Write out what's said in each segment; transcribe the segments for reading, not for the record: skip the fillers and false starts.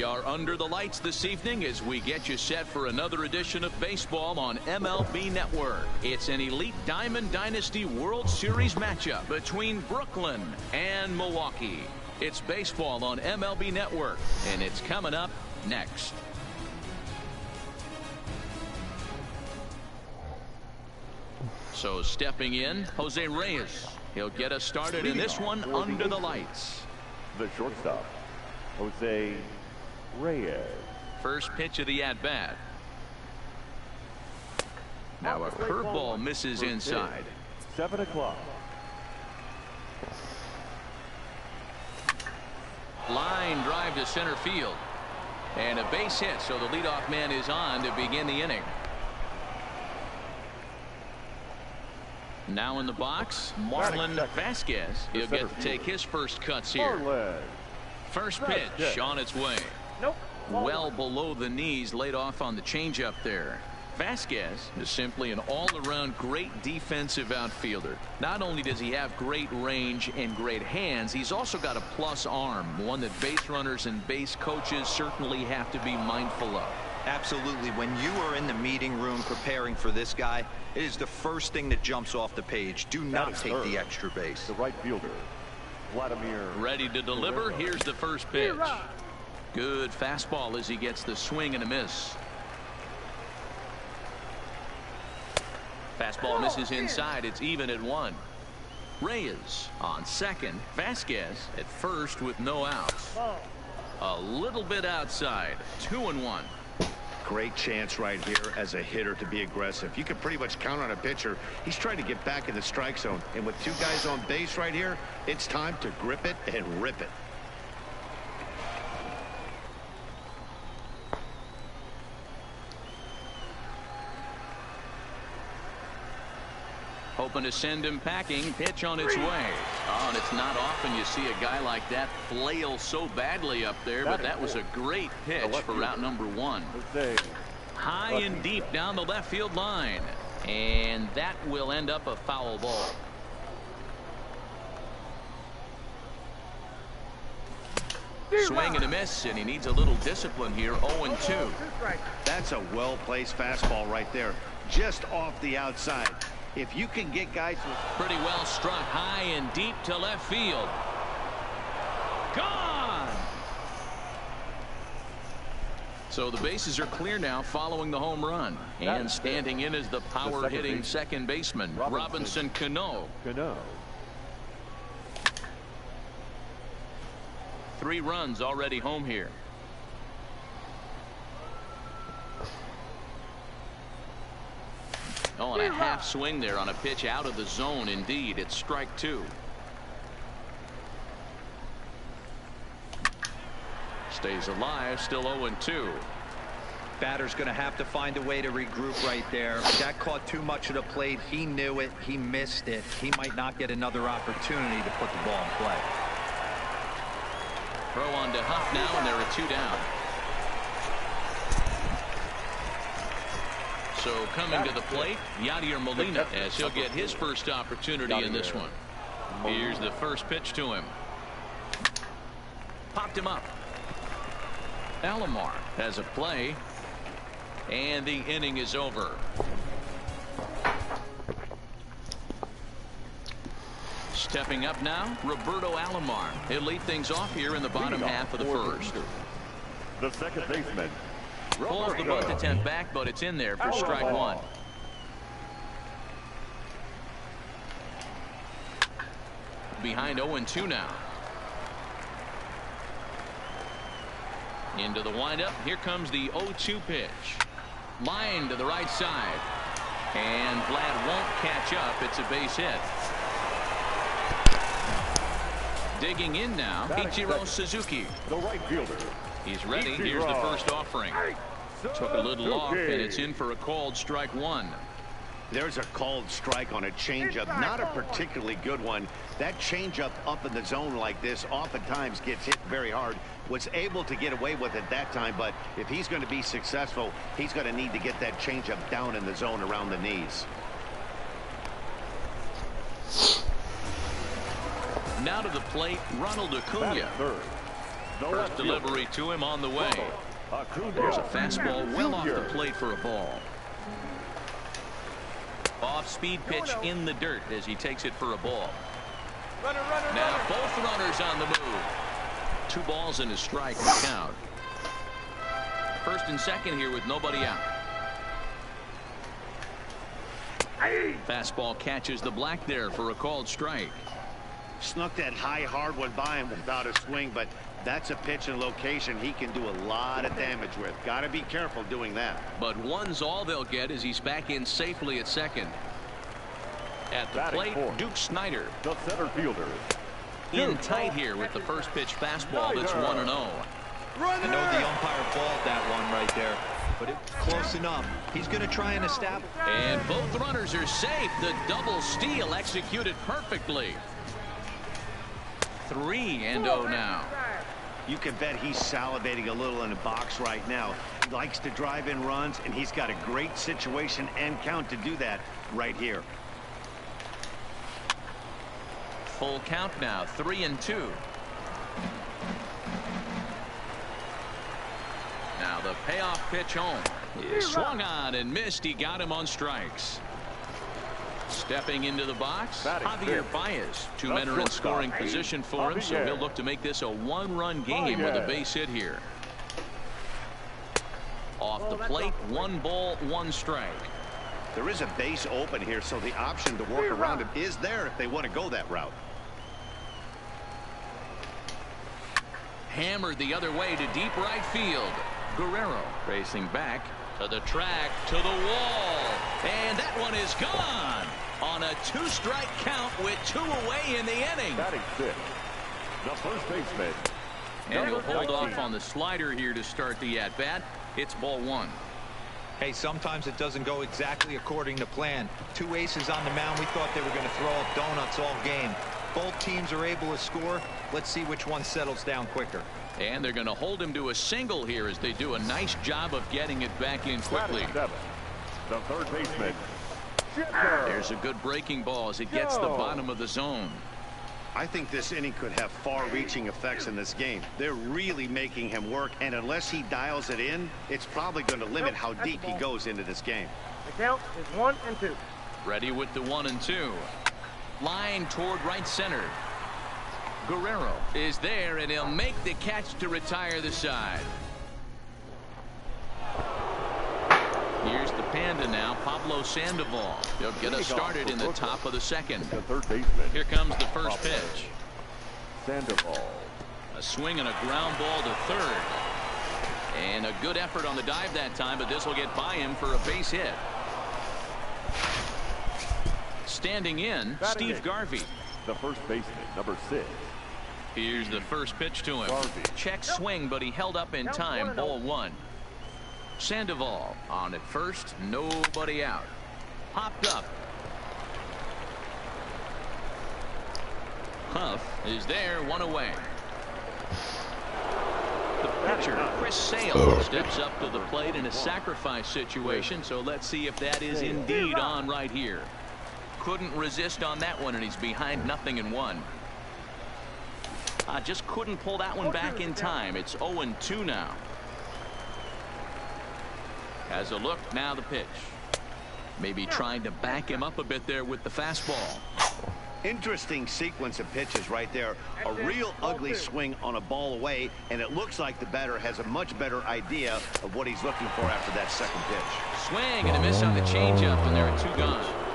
We are under the lights this evening as we get you set for another edition of baseball on MLB Network. It's an Elite Diamond Dynasty World Series matchup between Brooklyn and Milwaukee. It's baseball on MLB Network, and it's coming up next. So stepping in, Jose Reyes. He'll get us started in this one under the lights. The shortstop, Jose Reyes. First pitch of the at-bat. Now a curveball misses inside. 7 o'clock. Line drive to center field. And a base hit, so the leadoff man is on to begin the inning. Now in the box, Marlon Vasquez. He'll get to take his first cuts here. First pitch on its way. Well below the knees, laid off on the changeup there. Vasquez is simply an all-around great defensive outfielder. Not only does he have great range and great hands, he's also got a plus arm, one that base runners and base coaches certainly have to be mindful of. Absolutely. When you are in the meeting room preparing for this guy, it is the first thing that jumps off the page. Do not take the extra base. The right fielder, Vladimir. Ready to deliver. Here's the first pitch. Good fastball as he gets the swing and a miss. Fastball misses inside. It's even at 1. Reyes on second. Vasquez at first with no outs. A little bit outside. 2-1. Great chance right here as a hitter to be aggressive. You can pretty much count on a pitcher. He's trying to get back in the strike zone. And with 2 guys on base right here, it's time to grip it and rip it. Hoping to send him packing. Pitch on its way. Oh, and it's not often you see a guy like that flail so badly up there, but that was a great pitch for route number 1. High and deep down the left field line. And that will end up a foul ball. Swing and a miss, and he needs a little discipline here. 0-2. That's a well-placed fastball right there. Just off the outside. If you can get guys with pretty well struck high and deep to left field. Gone. So the bases are clear now following the home run. And standing in is the power hitting second baseman, Robinson Cano. 3 runs already home here. Oh, and a half swing there on a pitch out of the zone. Indeed, it's strike 2. Stays alive, still 0-2. Batter's going to have to find a way to regroup right there. That caught too much of the plate. He knew it. He missed it. He might not get another opportunity to put the ball in play. Throw on to Huff now, and there are 2 down. So coming to the plate, Yadier Molina, as he'll get his first opportunity in this one. Here's the first pitch to him. Popped him up. Alomar has a play, and the inning is over. Stepping up now, Roberto Alomar. He'll lead things off here in the bottom half of the first. The second baseman. Pulls the bunt attempt back, but it's in there for strike 1. Behind 0-2 now. Into the windup. Here comes the 0-2 pitch. Line to the right side. And Vlad won't catch up. It's a base hit. Digging in now, Ichiro Suzuki. The right fielder. He's ready. Here's the first offering. Took a little off, and it's in for a called strike 1. There's a called strike on a changeup. Not a particularly good one. That changeup up in the zone like this oftentimes gets hit very hard. Was able to get away with it that time, but if he's going to be successful, he's going to need to get that changeup down in the zone around the knees. Now to the plate, Ronald Acuna. First delivery to him on the way. There's a fastball well off the plate for a ball. Off-speed pitch in the dirt as he takes it for a ball. Now both runners on the move. 2 balls and a strike to count. First and second here with nobody out. Fastball catches the black there for a called strike. Snuck that high hard one by him without a swing, but that's a pitch and location he can do a lot of damage with. Got to be careful doing that. But one's all they'll get as he's back in safely at second. At the plate, Duke Snyder. The center fielder. In tight here with the first pitch fastball that's 1-0. I know the umpire called that one right there, but it's close enough. He's going to try and establish. And both runners are safe. The double steal executed perfectly. 3-0 now. You can bet he's salivating a little in the box right now. He likes to drive in runs, and he's got a great situation and count to do that right here. Full count now, 3-2. Now the payoff pitch home. He swung on and missed. He got him on strikes. Stepping into the box, Javier Baez. 2 men are in scoring position for him, so he'll look to make this a 1-run game with a base hit here. Off the plate, 1 ball, 1 strike. There is a base open here, so the option to work around him is there if they want to go that route. Hammered the other way to deep right field. Guerrero racing back to the track, to the wall, and that one is gone on a 2-strike count with 2 away in the inning. Batting 6, the first baseman. And he'll hold off on the slider here to start the at-bat. It's ball 1. Hey, sometimes it doesn't go exactly according to plan. 2 aces on the mound. We thought they were going to throw up donuts all game. Both teams are able to score. Let's see which one settles down quicker. And they're going to hold him to a single here as they do a nice job of getting it back in quickly. 7, the third baseman. There's a good breaking ball as it gets the bottom of the zone. I think this inning could have far-reaching effects in this game. They're really making him work, and unless he dials it in, it's probably going to limit how deep he goes into this game. The count is 1-2. Ready with the 1-2. Line toward right center. Guerrero is there, and he'll make the catch to retire the side. Here's the Panda now, Pablo Sandoval. He'll get us started in the top of the second. The third baseman. Here comes the first pitch. Sandoval. A swing and a ground ball to third. And a good effort on the dive that time, but this will get by him for a base hit. Standing in, Steve Garvey. The first baseman, number 6. Here's the first pitch to him. Garvey. Check swing, but he held up in time. Ball 1. Sandoval on at first, nobody out. Popped up. Huff is there, 1 away. The pitcher, Chris Sale, steps up to the plate in a sacrifice situation, so let's see if that is indeed on right here. Couldn't resist on that one, and he's behind 0-1. Just couldn't pull that one back in time. It's 0-2 now. Has a look, now the pitch. Maybe trying to back him up a bit there with the fastball. Interesting sequence of pitches right there. A real ugly swing on a ball away, and it looks like the batter has a much better idea of what he's looking for after that second pitch. Swing and a miss on the changeup, and there are 2 gone.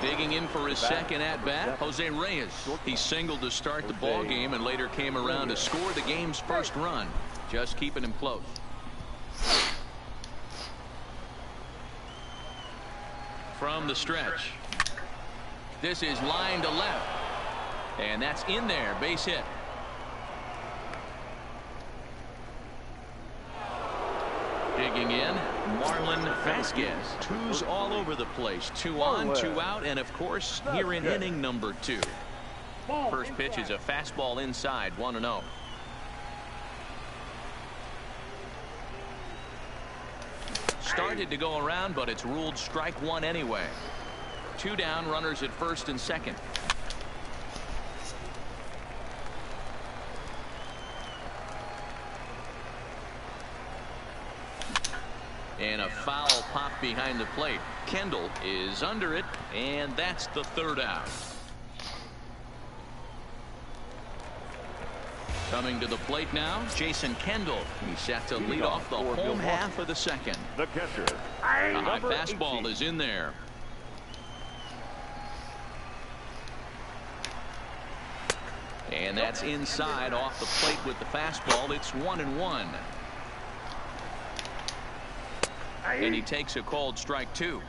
Digging in for his second at-bat, Jose Reyes. He singled to start the ball game and later came around to score the game's first run. Just keeping him close. From the stretch. This is line to left. And that's in there. Base hit. Digging in, Marlon Vasquez. 2's all over the place. 2 on, 2 out, and of course, here in inning number 2. First pitch is a fastball inside, 1-0. Started to go around, but it's ruled strike 1 anyway. 2 down, runners at first and second. And a foul pop behind the plate. Kendall is under it, and that's the third out. Coming to the plate now, Jason Kendall. He's set to lead off the home half of the second. The catcher. A high fastball is in there. And that's inside off the plate with the fastball. It's 1-1. And he takes a called strike 2.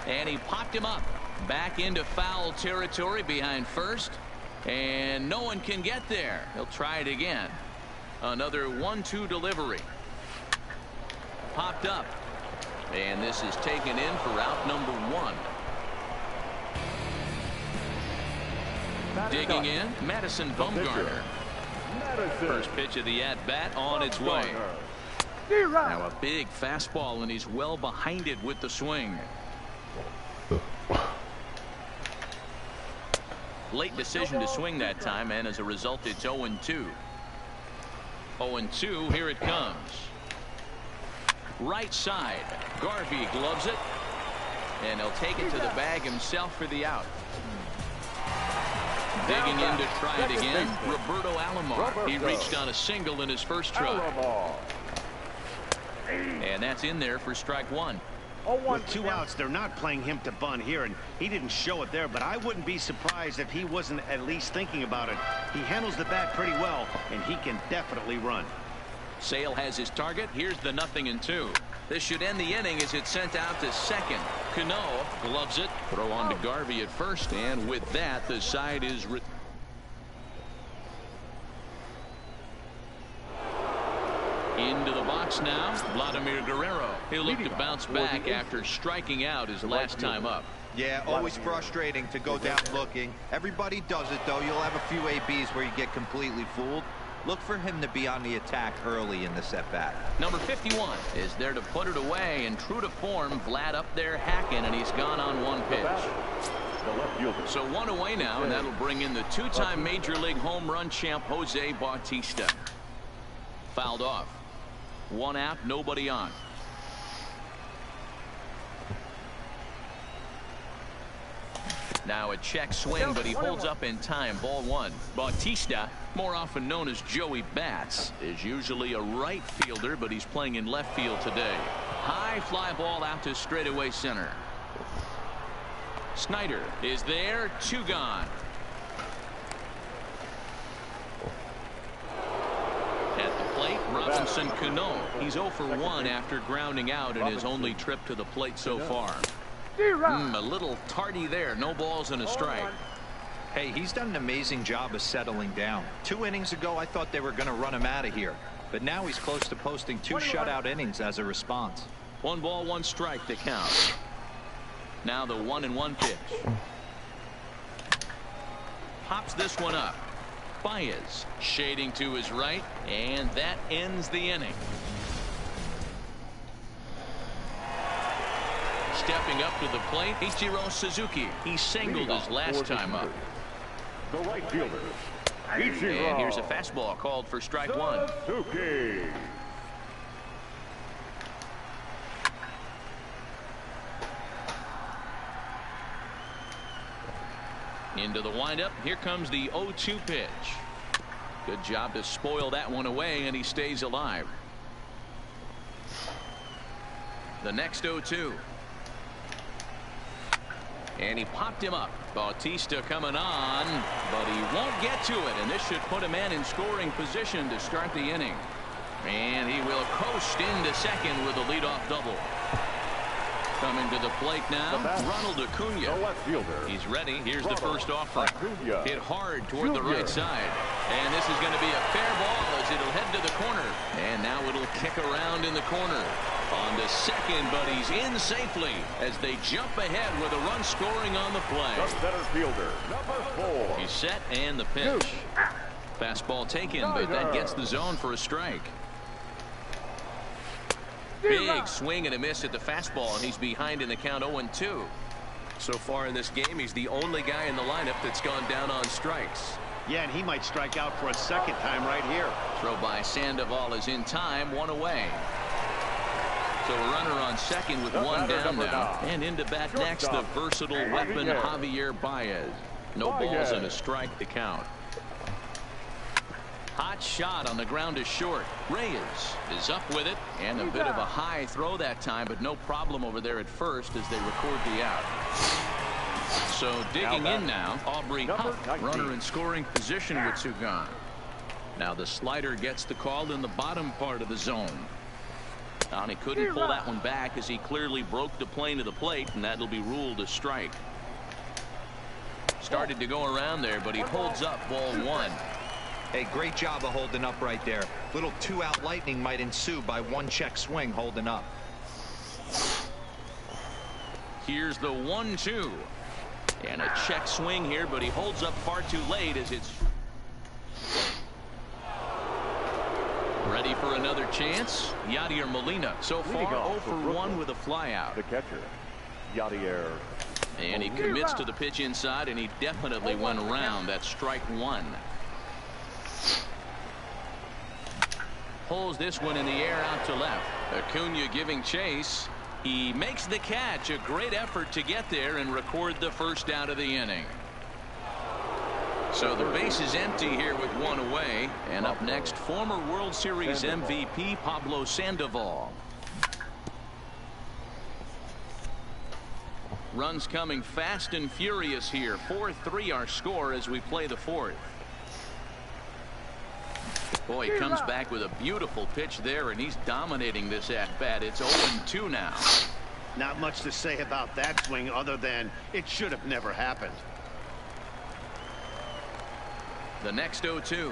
And he popped him up back into foul territory behind first, and no one can get there. He'll try it again. Another 1-2 delivery. Popped up, and this is taken in for out number 1. Digging in, Madison Bumgarner. First pitch of the at-bat on its way. Now a big fastball, and he's well behind it with the swing. Late decision to swing that time, and as a result, it's 0-2. 0-2, here it comes. Right side. Garvey gloves it, and he'll take it to the bag himself for the out. Digging in to try it again, Roberto Alomar. He reached on a single in his first try. And that's in there for strike 1. With 2 outs, they're not playing him to bunt here, and he didn't show it there, but I wouldn't be surprised if he wasn't at least thinking about it. He handles the bat pretty well, and he can definitely run. Sale has his target. Here's the 0-2. This should end the inning as it's sent out to second. Cano gloves it. Throw on to Garvey at first, and with that, the side is into the box now, Vladimir Guerrero. He'll look to bounce back after striking out his last time up. Yeah, always frustrating to go down looking. Everybody does it, though. You'll have a few ABs where you get completely fooled. Look for him to be on the attack early in the at-bat. Number 51 is there to put it away, and true to form, Vlad up there hacking, and he's gone on 1 pitch. So 1 away now, and that'll bring in the 2-time Major League home run champ Jose Bautista. Fouled off. 1 out, nobody on. Now a check swing, but he holds up in time. Ball 1. Bautista, more often known as Joey Bats, is usually a right fielder, but he's playing in left field today. High fly ball out to straightaway center. Snyder is there. 2 gone. At the plate, Robinson Cano. He's 0 for 1 after grounding out in his only trip to the plate so far. A little tardy there. No balls and a strike. Hey, he's done an amazing job of settling down. 2 innings ago, I thought they were going to run him out of here. But now he's close to posting 2 shutout innings as a response. 1 ball, 1 strike to count. Now the 1-1 pitch. Pops this one up. Baez shading to his right, and that ends the inning. Stepping up to the plate, Ichiro Suzuki. He singled his last time up. The right fielder, And here's a fastball called for strike 1. Suzuki. Into the windup. Here comes the 0-2 pitch. Good job to spoil that one away, and he stays alive. The next 0-2. And he popped him up. Bautista coming on, but he won't get to it, and this should put a man in scoring position to start the inning. And he will coast into second with a leadoff double. Coming to the plate now, Ronald Acuna. The left fielder. He's ready. Here's the first offering. Hit hard toward the right side. And this is going to be a fair ball as it'll head to the corner. And now it'll kick around in the corner. On to second, but he's in safely as they jump ahead with a run scoring on the play. The center fielder, number 4. He's set, and the pitch. Fastball taken, but that gets the zone for a strike. Big swing and a miss at the fastball, and he's behind in the count 0-2. So far in this game, he's the only guy in the lineup that's gone down on strikes. Yeah, and he might strike out for a second time right here. Throw by Sandoval is in time, 1 away. So a runner on second with 1 down now. And into bat next, the versatile weapon, Javier Baez. No balls and a strike to count. Hot shot on the ground is short. Reyes is up with it, and a bit of a high throw that time, but no problem over there at first as they record the out. So digging in now, Aubrey Huff, runner in scoring position with 2 gone. Now the slider gets the call in the bottom part of the zone. And he couldn't pull that one back as he clearly broke the plane of the plate, and that'll be ruled a strike. Started to go around there, but he holds up ball 1. Hey, great job of holding up right there. Little 2-out lightning might ensue by 1 check swing holding up. Here's the 1-2. And a check swing here, but he holds up far too late as it's ready for another chance. Yadier Molina so far 0 for 1 with a flyout. The catcher, Yadier. And he commits to the pitch inside, and he definitely went around. That's strike 1. Pulls this one in the air out to left. Acuna giving chase. He makes the catch. A great effort to get there and record the first out of the inning. So the base is empty here with 1 away. And up next, former World Series MVP Pablo Sandoval. Runs coming fast and furious here. 4-3 our score as we play the 4th. Boy, he comes back with a beautiful pitch there, and he's dominating this at-bat. It's 0-2 now. Not much to say about that swing other than it should have never happened. The next 0-2.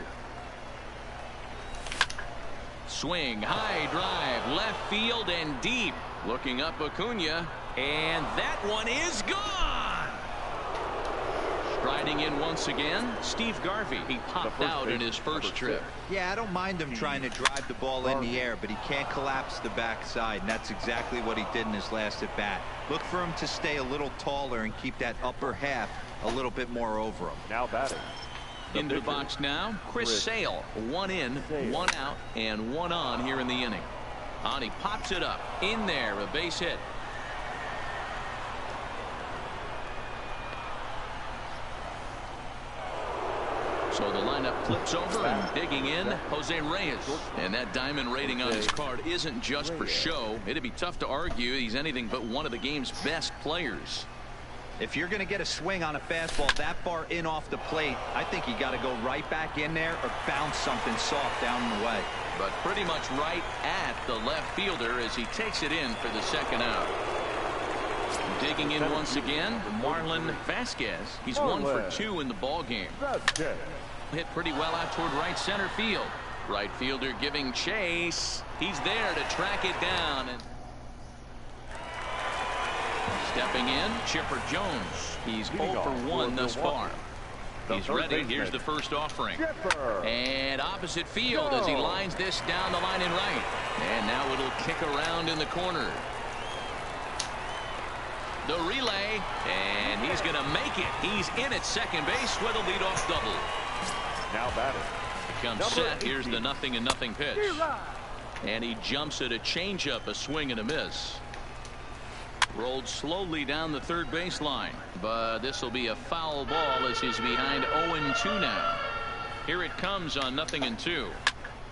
Swing, high drive, left field and deep. Looking up Acuna, and that one is gone. Striding in once again, Steve Garvey. He popped out in his first trip. Yeah, I don't mind him trying to drive the ball in the air, but he can't collapse the backside, and that's exactly what he did in his last at bat. Look for him to stay a little taller and keep that upper half a little bit more over him. Now batting. Into the box now, Chris Sale. 1 in, 1 out, and 1 on here in the inning. And he pops it up. In there, a base hit. So the lineup flips over, and digging in, Jose Reyes. And that diamond rating on his card isn't just for show. It'd be tough to argue he's anything but one of the game's best players. If you're going to get a swing on a fastball that far in off the plate, I think you got to go right back in there or bounce something soft down the way. But pretty much right at the left fielder as he takes it in for the second out. Digging in once again, Marlon Vasquez. He's 1 for 2 in the ball game. Hit pretty well out toward right center field. Right fielder giving chase. He's there to track it down. And stepping in, Chipper Jones. He's 0 for 1 thus far. He's ready. Here's the first offering. And opposite field as he lines this down the line in right. And now it'll kick around in the corner. The relay, and he's going to make it. He's in at second base with a leadoff double. Now batting. Comes set. Here's the 0-0 pitch. And he jumps at a changeup, a swing and a miss. Rolled slowly down the third baseline, but this will be a foul ball as he's behind 0-2 now. Here it comes on 0-2.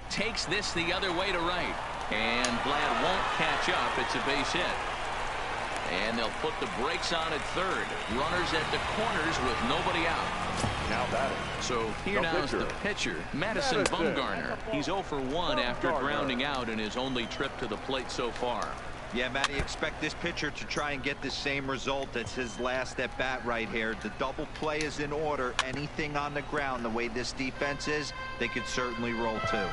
Takes this the other way to right, and Vlad won't catch up. It's a base hit. And they'll put the brakes on at third. Runners at the corners with nobody out. Now batting. So here now is the pitcher, Madison Bumgarner. He's 0 for 1 after grounding out in his only trip to the plate so far. Yeah, Matty, expect this pitcher to try and get the same result as his last at bat right here. The double play is in order. Anything on the ground, the way this defense is, they could certainly roll too.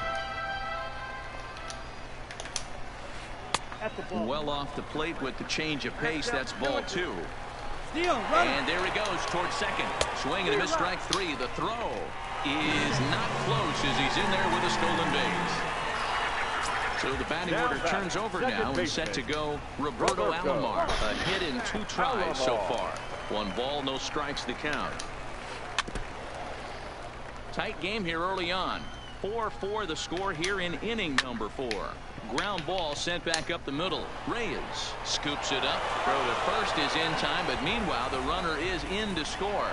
Well off the plate with the change of pace. That's ball 2. And there he goes towards second. Swing and a miss, strike 3. The throw is not close as he's in there with a stolen base. So the batting order turns over now and set to go Roberto Alomar. A hit in 2 tries so far. 1 ball, no strikes to count. Tight game here early on. 4-4 the score here in inning number 4. Ground ball sent back up the middle. Reyes scoops it up. Throw to first is in time, but meanwhile the runner is in to score.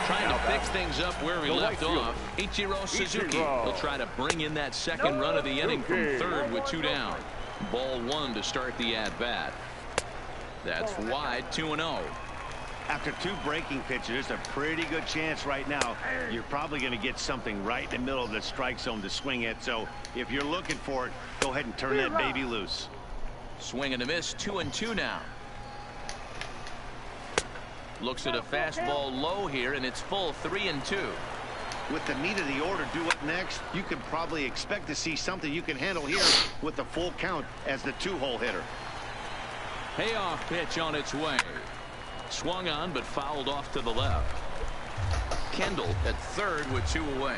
Trying to fix things up where we left off. Ichiro Suzuki will try to bring in that second run of the inning from third with 2 down. Ball 1 to start the at-bat. That's wide, 2-0. After 2 breaking pitches, there's a pretty good chance right now you're probably going to get something right in the middle of the strike zone to swing at. So if you're looking for it, go ahead and turn that baby loose. Swing and a miss, 2-2 now. Looks at a fastball low here, and it's full, 3-2. With the meat of the order due up next, you can probably expect to see something you can handle here with the full count as the 2-hole hitter. Payoff pitch on its way. Swung on, but fouled off to the left. Kendall at third with 2 away.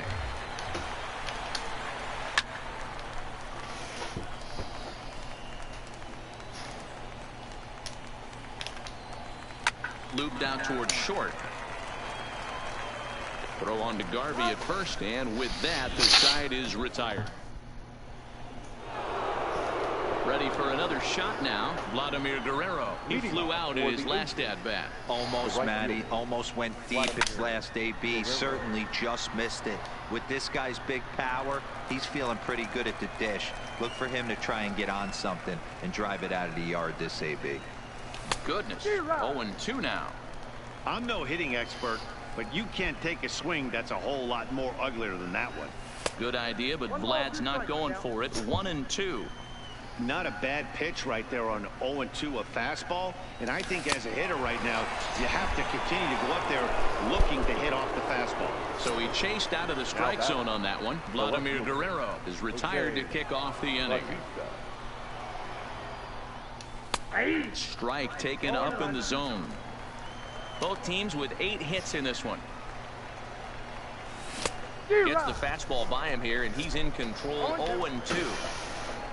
Looped out towards short. Throw on to Garvey at first, and with that, the side is retired. Ready for another shot now. Vladimir Guerrero. He flew out in his last at-bat. Almost, Matty. Almost went deep his last AB. Certainly just missed it. With this guy's big power, he's feeling pretty good at the dish. Look for him to try and get on something and drive it out of the yard this AB. Goodness. 0-2 now. I'm no hitting expert, but you can't take a swing that's a whole lot more uglier than that one. Good idea, but Vlad's not going for it. 1-2. Not a bad pitch right there on 0-2, a fastball. And I think as a hitter right now, you have to continue to go up there looking to hit off the fastball. So he chased out of the strike zone on that one. Vladimir Guerrero is retired to kick off the inning. Strike taken up in the zone. Both teams with 8 hits in this one. Gets the fastball by him here, and he's in control. 0-2.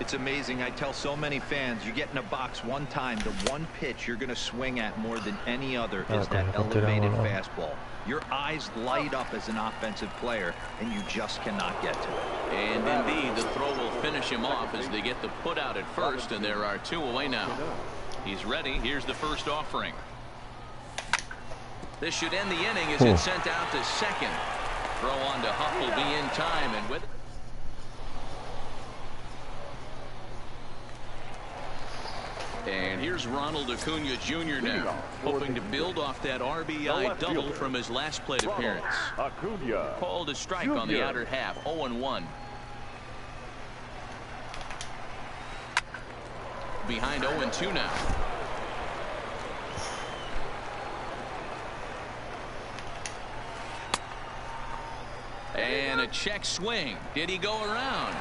It's amazing. I tell so many fans, you get in a box one time, the one pitch you're going to swing at more than any other is that elevated fastball. Your eyes light up as an offensive player, and you just cannot get to it. And indeed, the throw will finish him off as they get the put out at first, and there are 2 away now. He's ready. Here's the first offering. This should end the inning as it's sent out to second. Throw on to Huff will be in time, and with it. And here's Ronald Acuna Jr. now, hoping to build off that RBI double from his last plate appearance. Called a strike on the outer half, 0-1. Behind 0-2 now. And a check swing. Did he go around?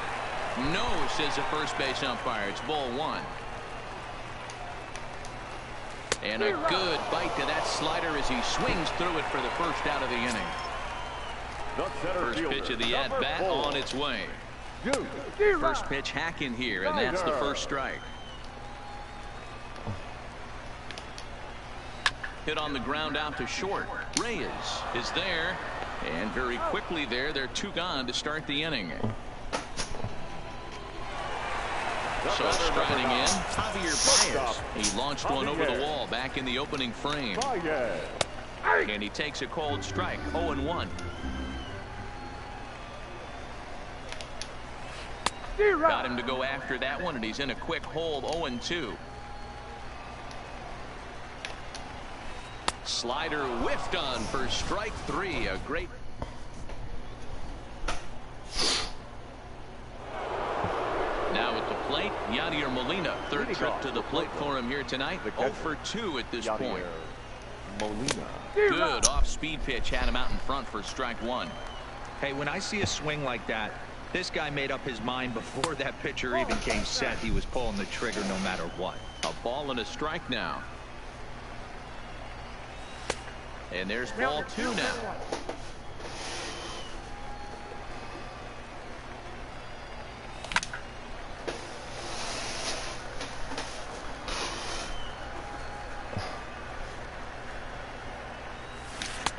No, says the first base umpire. It's ball 1. And a good bite to that slider as he swings through it for the first out of the inning. First pitch of the at-bat on its way. First pitch hack in here, and that's the first strike. Hit on the ground out to short. Reyes is there, and very quickly there, they're 2 gone to start the inning. So striding in, Javier Baez. He launched one over the wall back in the opening frame. And he takes a cold strike, 0-1. Got him to go after that one, and he's in a quick hold, 0-2. Slider whiffed on for strike 3. A great. Now at the plate, Yadier Molina. Third trip to the plate for him here tonight. 0 for 2 at this point. Good off-speed pitch had him out in front for strike 1. Hey, when I see a swing like that, this guy made up his mind before that pitcher even came set. He was pulling the trigger no matter what. A ball and a strike now. And there's ball 2 now.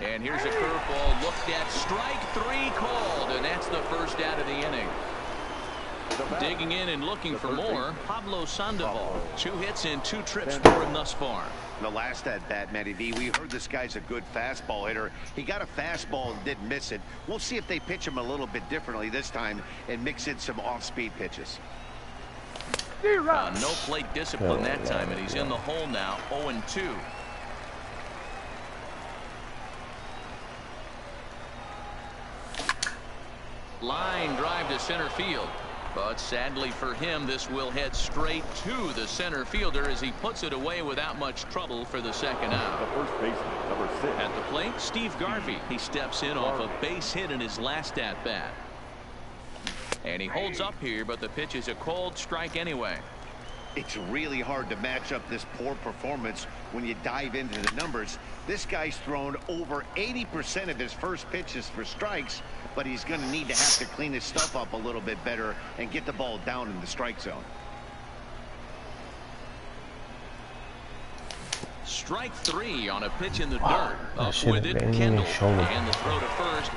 And here's a curveball looked at. Strike three called, and that's the first out of the inning. Digging in and looking for more, Pablo Sandoval. 2 hits and 2 trips for him thus far. The last at bat, Matty V, we heard this guy's a good fastball hitter. He got a fastball and didn't miss it. We'll see if they pitch him a little bit differently this time and mix in some off-speed pitches. No plate discipline that time, and he's in the hole now, 0-2. Line drive to center field. But sadly for him, this will head straight to the center fielder as he puts it away without much trouble for the second out. The first baseman, number 6. At the plate, Steve Garvey. He steps in off a base hit in his last at-bat. And he holds up here, but the pitch is a called strike anyway. It's really hard to match up this poor performance when you dive into the numbers. This guy's thrown over 80% of his first pitches for strikes, but he's going to need to have to clean his stuff up a little bit better and get the ball down in the strike zone. Strike 3 on a pitch in the dirt. Up with it, Kendall. And the throw to first.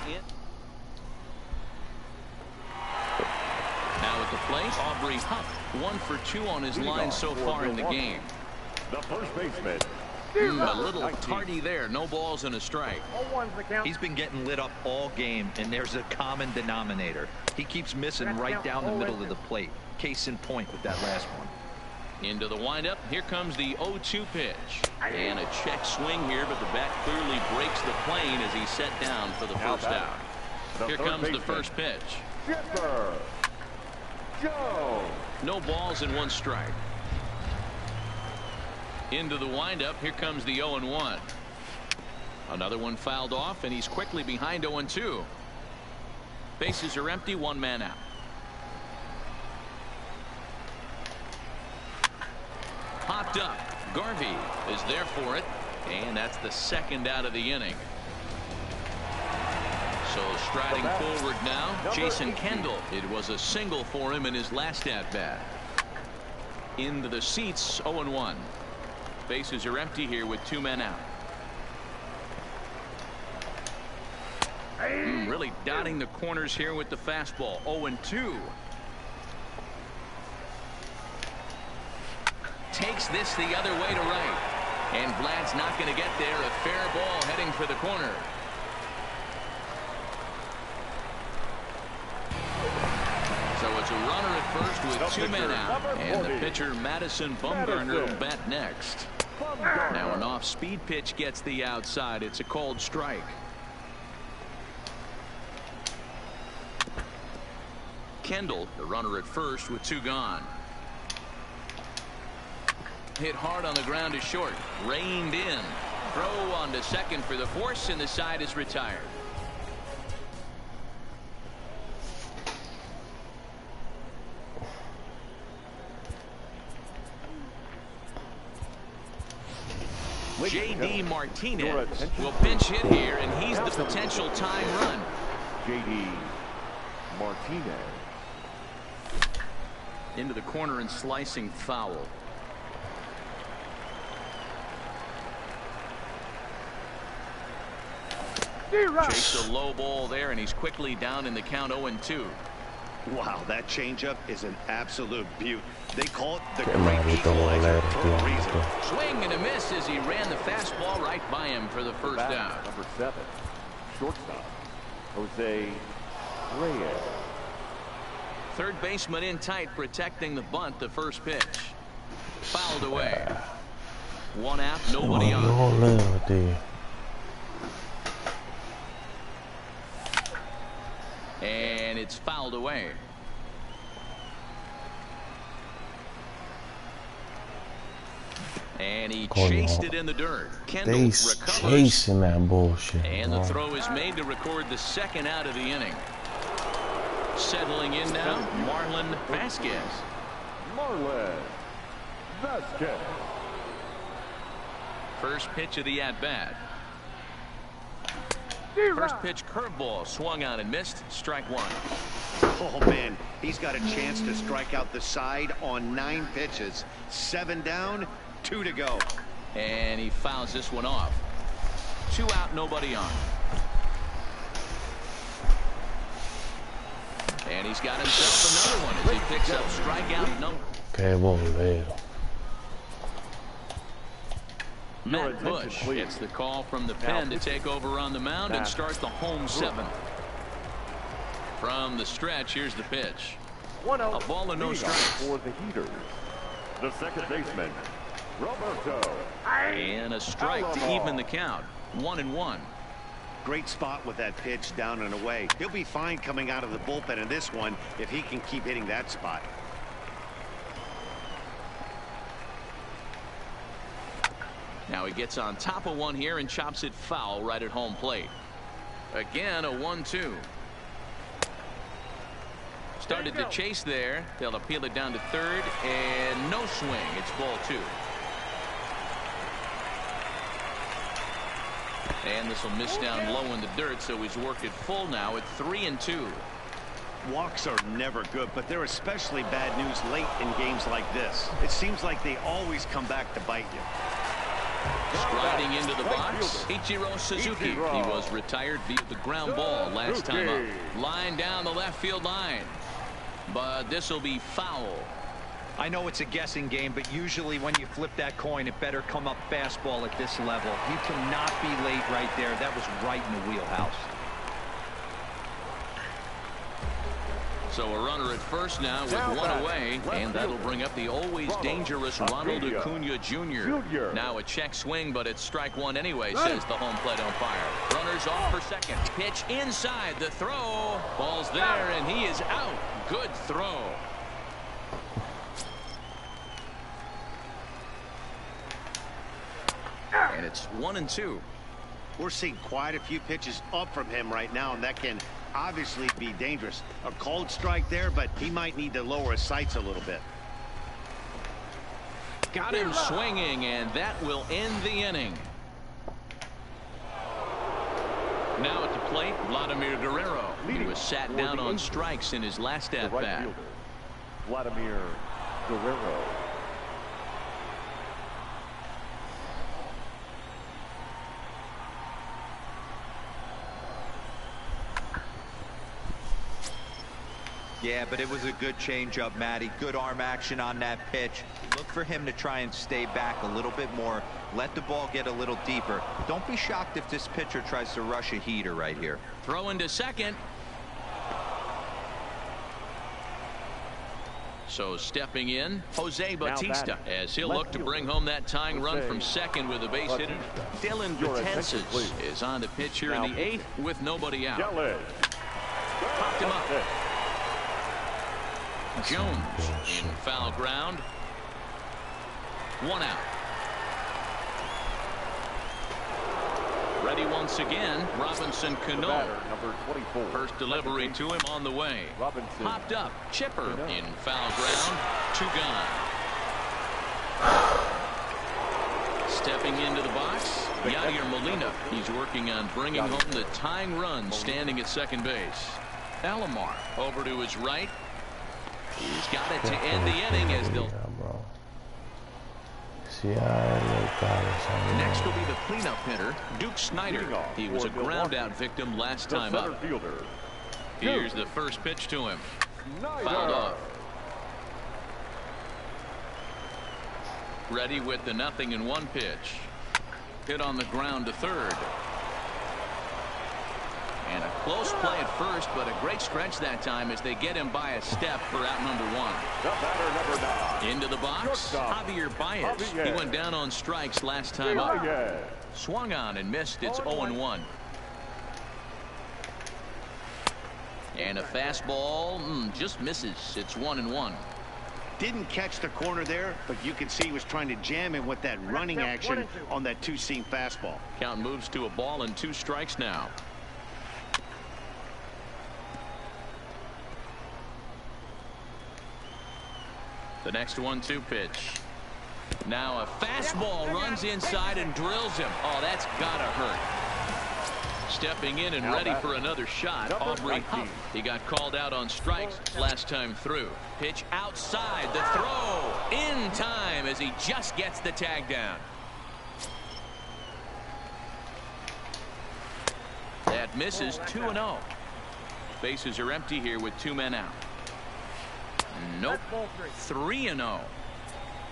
Now at the plate, Aubrey Hupp. 1 for 2 on his line so far in the game. The first baseman. A little tardy there. No balls and a strike. He's been getting lit up all game, and there's a common denominator. He keeps missing right down the middle of the plate. Case in point with that last one. Into the windup. Here comes the 0-2 pitch. And a check swing here, but the bat clearly breaks the plane as he's set down for the first out. Here comes the first pitch. No balls and 1 strike. Into the windup. Here comes the 0-1. Another one fouled off, and he's quickly behind 0-2. Bases are empty, 1 man out. Popped up. Garvey is there for it, and that's the second out of the inning. So striding forward now, Jason Kendall. It was a single for him in his last at-bat. Into the seats, 0-1. Bases are empty here with 2 men out. Really dotting the corners here with the fastball. 0-2. Takes this the other way to right. And Vlad's not going to get there. A fair ball heading for the corner. So it's a runner at first with 2 men out. And the pitcher, Madison Bumgarner, will bat next. Now an off-speed pitch gets the outside. It's a called strike. Kendall, the runner at first with 2 gone. Hit hard on the ground to short. Reined in. Throw on to second for the force, and the side is retired. J.D. Martinez will pinch hit here, and he's the potential time run. J.D. Martinez. Into the corner and slicing foul. Chased a low ball there, and he's quickly down in the count 0-2. Wow, that changeup is an absolute beaut. They call it the great equalizer for a reason. Swing and a miss as he ran the fastball right by him for the first out. Number 7, shortstop, Jose Reyes. Third baseman in tight, protecting the bunt. The first pitch fouled away. 1 out, nobody on. And it's fouled away. And he chased it in the dirt. Kendall recovers. Chasing that bullshit. And the throw is made to record the second out of the inning. Settling in now, Marlon Vasquez. Marlon Vasquez. First pitch of the at-bat. First pitch curveball swung on and missed. Strike 1. Oh man, he's got a chance to strike out the side on 9 pitches. 7 down, 2 to go. And he fouls this one off. 2 out, nobody on. And he's got himself another one as he picks up strikeout number. Qué bombero. Matt Bush gets the call from the pen to take over on the mound and start the home 7th. From the stretch, here's the pitch. A ball and no strikes. For the Heaters, the second baseman, Roberto. And a strike to even the count. 1-1. Great spot with that pitch down and away. He'll be fine coming out of the bullpen in this one if he can keep hitting that spot. Now he gets on top of one here and chops it foul right at home plate. Again, a 1-2. Started to chase there. They'll appeal it down to third, and no swing. It's ball 2. And this will miss down low in the dirt, so he's worked it full now at 3-2. Walks are never good, but they're especially bad news late in games like this. It seems like they always come back to bite you. Striding into the box, Ichiro Suzuki. He was retired via the ground ball last time up. Line down the left field line. But this will be foul. I know it's a guessing game, but usually when you flip that coin, it better come up fastball at this level. You cannot be late right there. That was right in the wheelhouse. So a runner at first now with one away, and that'll bring up the always dangerous Ronald Acuna Jr. Now a check swing, but it's strike 1 anyway, says the home plate umpire. Runners off for second. Pitch inside, the throw. Ball's there, and he is out. Good throw. And it's 1-2. We're seeing quite a few pitches up from him right now, and that can obviously be dangerous. A cold strike there, but he might need to lower his sights a little bit. Got him swinging, and that will end the inning. Now at the plate, Vladimir Guerrero. He was sat down on strikes in his last at-bat. Vladimir Guerrero. Yeah, but it was a good changeup, Matty. Good arm action on that pitch. Look for him to try and stay back a little bit more. Let the ball get a little deeper. Don't be shocked if this pitcher tries to rush a heater right here. Throw into second. So stepping in, Jose Bautista, as he'll look to bring home that tying run from second with a base hitter. Dylan Betances is on the pitch here in the 8th with nobody out. Popped him up. Jones in foul ground. 1 out. Ready once again, Robinson Cano. Number 24. First delivery to him on the way. Popped up, chipper in foul ground. 2 gone. Stepping into the box, Yadier Molina. He's working on bringing home the tying run, standing at second base. Alomar over to his right. He's got it to end the inning as they'll. Next will be the cleanup hitter, Duke Snyder. He was a ground out victim last time up. Here's the first pitch to him. Fouled off. Ready with the 0-1 pitch. Hit on the ground to third. And a close play at first, but a great stretch that time as they get him by a step for out number 1. The batter, number 9. Into the box, Javier Baez. He went down on strikes last time up. Swung on and missed. It's 0-1. And a fastball just misses. It's 1-1. Didn't catch the corner there, but you can see he was trying to jam him with that running action on that 2-seam fastball. Count moves to a ball and 2 strikes now. The next 1-2 pitch. Now a fastball runs inside and drills him. Oh, that's gotta hurt. Stepping in and ready for another shot, Aubrey Huff. He got called out on strikes last time through. Pitch outside, the throw in time as he just gets the tag down. misses. 2-0. Bases are empty here with 2 men out. Nope. 3-0.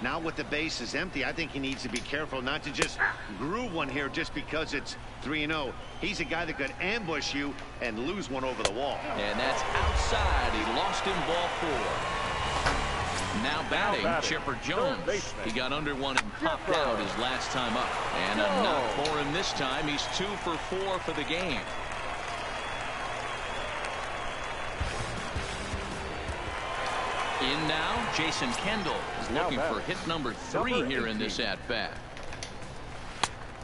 Now with the bases empty, I think he needs to be careful not to just groove one here just because it's 3-0. He's a guy that could ambush you and lose one over the wall. And that's outside. He lost him, ball 4. Now batting, Chipper Jones. He got under one and popped out his last time up. And a knock for him this time. He's 2 for 4 for the game. In now, Jason Kendall is looking for hit number 3 here in this at-bat.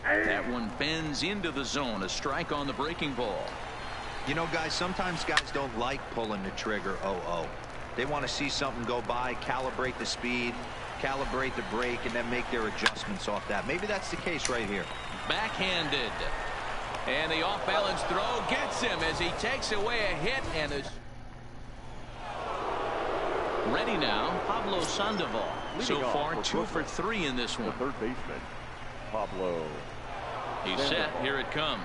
That one bends into the zone. A strike on the breaking ball. You know, guys, sometimes guys don't like pulling the trigger 0-0. They want to see something go by, calibrate the speed, calibrate the break, and then make their adjustments off that. Maybe that's the case right here. Backhanded. And the off-balance throw gets him as he takes away a hit and is ready now. Pablo Sandoval. So far 2 for 3 in this one. The third baseman, Pablo. He's set. Here it comes.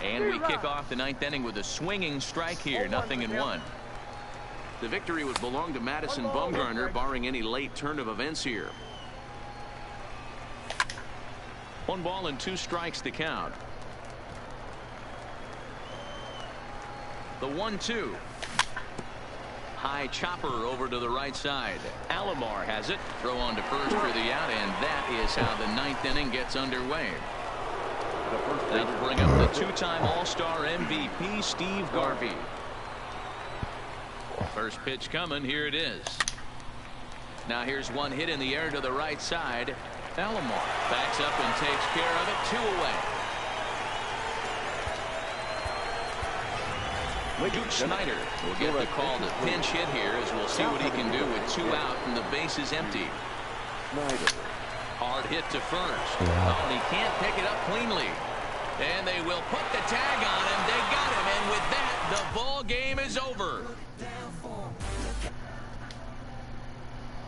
And we kick off the 9th inning with a swinging strike here. 0-1. The victory would belong to Madison Bumgarner, barring any late turn of events here. 1 ball and 2 strikes to count. The 1-2. High chopper over to the right side. Alomar has it. Throw on to first for the out, and that is how the 9th inning gets underway. That'll bring up the 2-time All-Star MVP, Steve Garvey. First pitch coming. Here it is. Now here's one hit in the air to the right side. Alomar backs up and takes care of it. 2 away. Duke Snyder will get the call to pinch hit here, as we'll see what he can do with 2 out and the base is empty. Hard hit to first. Oh, and he can't pick it up cleanly. And they will put the tag on him. They got him, and with that, the ball game is over.